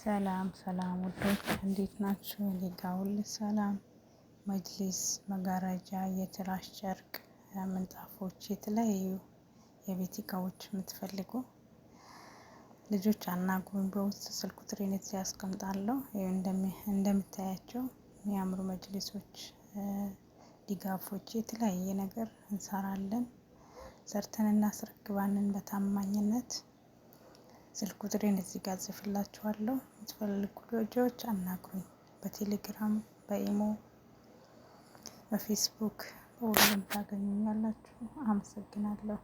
ሰላም ሰላም ውዶች እንዴት ናችሁ? እኔ ጋር ሁሉ ሰላም። መጅሊስ፣ መጋረጃ፣ የትራስ ጨርቅ፣ ምንጣፎች፣ የተለያዩ የቤት እቃዎች የምትፈልጉ ልጆች አናግሩኝ። በውስጥ ስልክ ቁጥሬን እዚህ አስቀምጣለሁ። እንደምታያቸው የሚያምሩ መጅሊሶች፣ ዲጋፎች፣ የተለያየ ነገር እንሰራለን። ሰርተን እናስረክባለን በታማኝነት። ስልክ ቁጥሬን እዚህ ጋር ጽፍላችኋለሁ። የምትፈልጉ ልጆች አናግሩኝ። በቴሌግራም፣ በኢሞ፣ በፌስቡክ በሁሉም ታገኙኛላችሁ። አመሰግናለሁ።